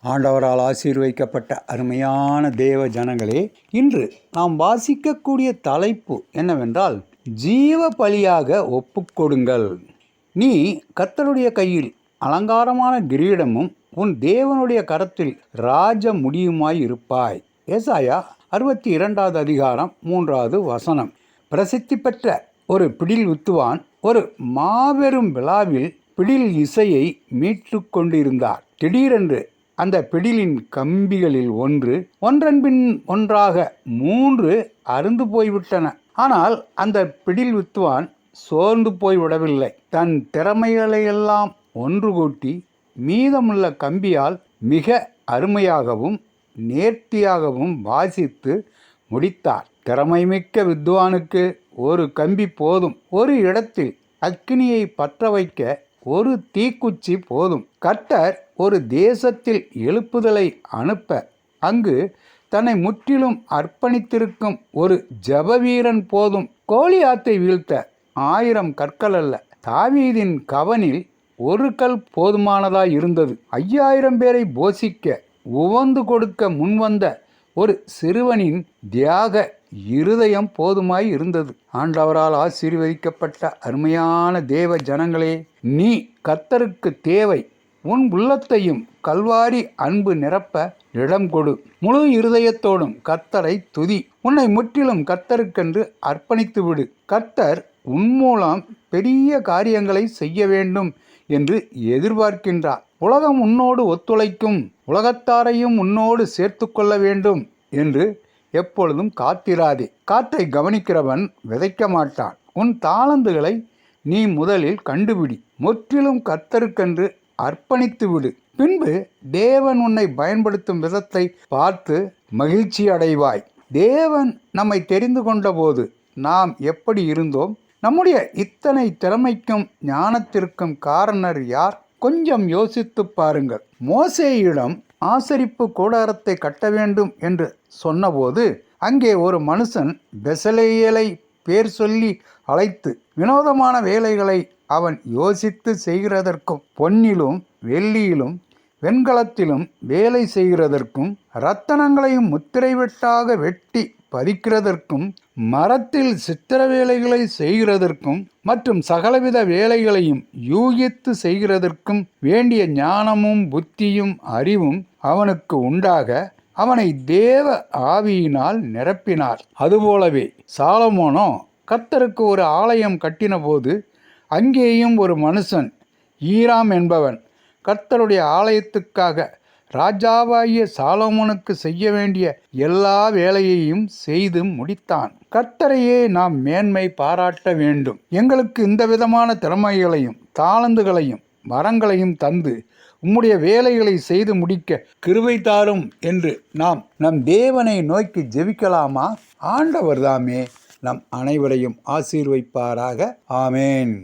ஆண்டவரால் ஆசீர்வதிக்கப்பட்ட அருமையான தேவ ஜனங்களே, இன்று நாம் வாசிக்கக்கூடிய தலைப்பு என்னவென்றால், ஜீவ பலியாக ஒப்புக்கொடுங்கள். நீ கர்த்தருடைய கையில் அலங்காரமான கிரீடமும் உன் தேவனுடைய கரத்தில் ராஜ முடியுமாய் இருப்பாய். ஏசாயா 62வது அதிகாரம் 3வது வசனம். பிரசித்தி பெற்ற ஒரு பிடில் வித்துவான் ஒரு மாபெரும் விழாவில் பிடில் இசையை மீட்டு கொண்டிருந்தார். திடீரென்று அந்த பிடிலின் கம்பிகளில் ஒன்றன்பின் ஒன்றாக 3 அறுந்து போய்விட்டன. ஆனால் அந்த பிடில் வித்துவான் சோர்ந்து போய்விடவில்லை. தன் திறமைகளையெல்லாம் ஒன்று கூட்டி மீதமுள்ள கம்பியால் மிக அருமையாகவும் நேர்த்தியாகவும் வாசித்து முடித்தார். திறமைமிக்க வித்வானுக்கு ஒரு கம்பி போதும். ஒரு இடத்தில் அக்கினியை பற்ற வைக்க ஒரு தீக்குச்சி போதும். கர்த்தர் ஒரு தேசத்தில் எழுப்புதலை அனுப்ப அங்கு தன்னை முற்றிலும் அர்ப்பணித்திருக்கும் ஒரு ஜபவீரன் போதும். கோலியாத்தை வீழ்த்த 1000 கற்கள் அல்ல, தாவீதின் கவனில் ஒரு கல் போதுமானதாய் இருந்தது. 5000 பேரை போஷிக்க உவந்து கொடுக்க முன்வந்த ஒரு சிறுவனின் தியாக இருதயம் போதுமாய் இருந்தது. ஆண்டவரால் ஆசீர்வதிக்கப்பட்ட அருமையான தேவ ஜனங்களே, நீ கர்த்தருக்கு தேவை. உன் உள்ளத்தையும் கல்வாரி அன்பு நிரப்ப இடம் கொடு. முழு இருதயத்தோடும் கர்த்தரை துதி. உன்னை முற்றிலும் கர்த்தருக்கென்று அர்ப்பணித்து விடு. கர்த்தர் உன் மூலம் பெரிய காரியங்களை செய்ய வேண்டும் என்று எதிர்பார்க்கின்றார். உலகம் உன்னோடு ஒத்துழைக்கும், உலகத்தாரையும் உன்னோடு சேர்த்து கொள்ள வேண்டும் என்று எப்பொழுதும் காத்திராதே. காற்றை கவனிக்கிறவன் விதைக்க மாட்டான். உன் தாளந்துகளை நீ முதலில் கண்டுபிடி. முற்றிலும் கர்த்தருக்கென்று அர்ப்பணித்து விடு. பின்பு தேவன் உன்னை பயன்படுத்தும் விதத்தை பார்த்து மகிழ்ச்சி அடைவாய். தேவன் நம்மை தெரிந்து கொண்ட போது நாம் எப்படி இருந்தோம்? நம்முடைய இத்தனை திறமைக்கும் ஞானத்திற்கும் காரணர் யார்? கொஞ்சம் யோசித்து பாருங்கள். மோசேயிடம் ஆசரிப்பு கூடாரத்தை கட்ட வேண்டும் என்று சொன்னபோது அங்கே ஒரு மனுஷன் பெசலேயலை பேர் சொல்லி அழைத்து வினோதமான வேலைகளை அவன் யோசித்து செய்கிறதற்கும், பொன்னிலும் வெள்ளியிலும் வெண்கலத்திலும் வேலை செய்கிறதற்கும், இரத்தனங்களையும் முத்திரை வெட்டாக வெட்டி பதிக்கிறதற்கும், மரத்தில் சித்திர வேலைகளை செய்கிறதற்கும் மற்றும் சகலவித வேலைகளையும் யூகித்து செய்கிறதற்கும் வேண்டிய ஞானமும் புத்தியும் அறிவும் அவனுக்கு உண்டாக அவனை தேவ ஆவியினால் நிரப்பினார். அதுபோலவே சாலமோனோ கர்த்தருக்கு ஒரு ஆலயம் கட்டின போது அங்கேயும் ஒரு மனுஷன் ஈராம் என்பவன் கர்த்தருடைய ஆலயத்துக்காக ராஜாவாகிய சாலமோனுக்கு செய்ய வேண்டிய எல்லா வேலையையும் செய்து முடித்தான். கர்த்தரையே நாம் மேன்மை பாராட்ட வேண்டும். எங்களுக்கு இந்த விதமான திறமைகளையும் தாளந்துகளையும் வரங்களையும் தந்து உம்முடைய வேலைகளை செய்து முடிக்க கிருபை தாரும் என்று நாம் நம் தேவனை நோக்கி ஜெபிக்கலாமா? ஆண்டவர் தாமே நம் அனைவரையும் ஆசீர்வதிப்பாராக. ஆமேன்.